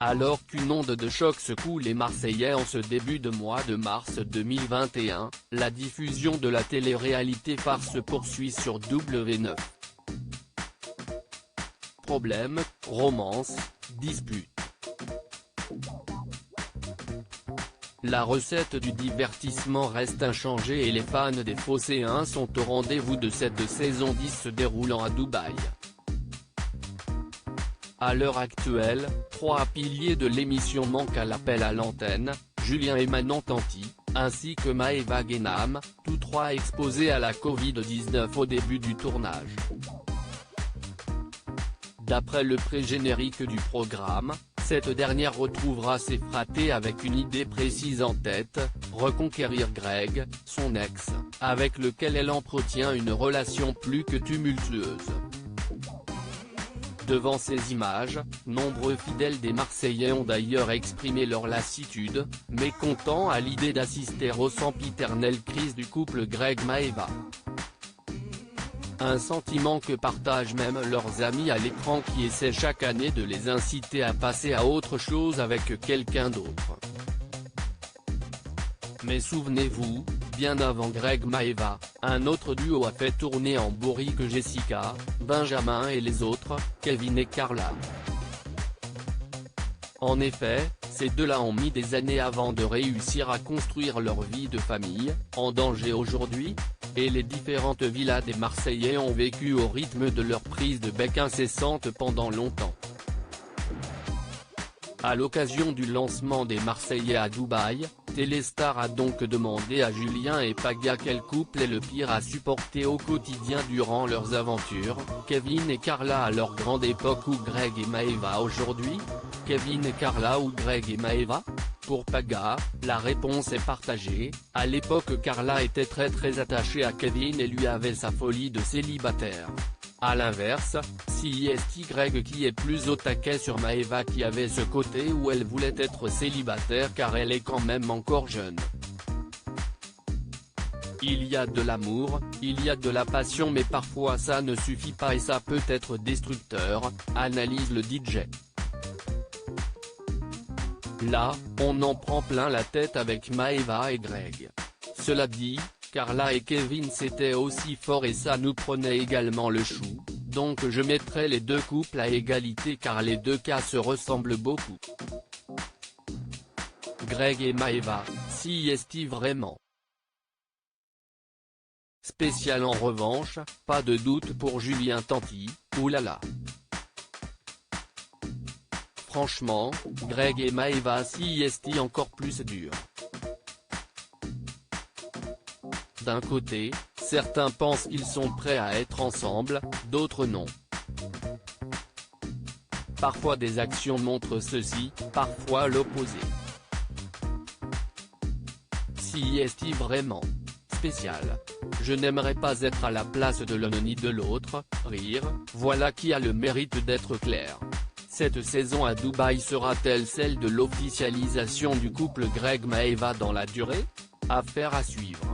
Alors qu'une onde de choc secoue les Marseillais en ce début de mois de mars 2021, la diffusion de la télé-réalité phare se poursuit sur W9. Problèmes, romances, disputes. La recette du divertissement reste inchangée et les fans des Phocéens sont au rendez-vous de cette saison 10 se déroulant à Dubaï. À l'heure actuelle, 3 piliers de l'émission manquent à l'appel à l'antenne, Julien et Manon Tanti, ainsi que Maëva Guénam, tous 3 exposés à la Covid-19 au début du tournage. D'après le pré-générique du programme, cette dernière retrouvera ses fratés avec une idée précise en tête, reconquérir Greg, son ex, avec lequel elle entretient une relation plus que tumultueuse. Devant ces images, nombreux fidèles des Marseillais ont d'ailleurs exprimé leur lassitude, mécontents à l'idée d'assister aux sempiternelles crises du couple Greg-Maëva. Un sentiment que partagent même leurs amis à l'écran qui essaient chaque année de les inciter à passer à autre chose avec quelqu'un d'autre. Mais souvenez-vous, bien avant Greg-Maëva, un autre duo a fait tourner en bourrique Jessica, Benjamin et les autres, Kevin et Carla. En effet, ces deux-là ont mis des années avant de réussir à construire leur vie de famille, en danger aujourd'hui, et les différentes villas des Marseillais ont vécu au rythme de leur prise de bec incessante pendant longtemps. À l'occasion du lancement des Marseillais à Dubaï, Téléstar a donc demandé à Julien et Paga quel couple est le pire à supporter au quotidien durant leurs aventures, Kevin et Carla à leur grande époque ou Greg et Maëva aujourd'hui, Kevin et Carla ou Greg et Maëva? Pour Paga, la réponse est partagée, à l'époque Carla était très attachée à Kevin et lui avait sa folie de célibataire. A l'inverse, c'est Greg qui est plus au taquet sur Maëva qui avait ce côté où elle voulait être célibataire car elle est quand même encore jeune. Il y a de l'amour, il y a de la passion mais parfois ça ne suffit pas et ça peut être destructeur, analyse le DJ. Là, on en prend plein la tête avec Maëva et Greg. Cela dit, Carla et Kevin c'était aussi fort et ça nous prenait également le chou, donc je mettrais les deux couples à égalité car les deux cas se ressemblent beaucoup. Greg et Maëva, si est-il vraiment spécial en revanche, pas de doute pour Julien Tanti, oulala. Franchement, Greg et Maëva si est encore plus dur. D'un côté, certains pensent qu'ils sont prêts à être ensemble, d'autres non. Parfois des actions montrent ceci, parfois l'opposé. Si est-il vraiment spécial? Je n'aimerais pas être à la place de l'un ni de l'autre, rire, voilà qui a le mérite d'être clair. Cette saison à Dubaï sera-t-elle celle de l'officialisation du couple Greg-Maëva dans la durée? Affaire à suivre.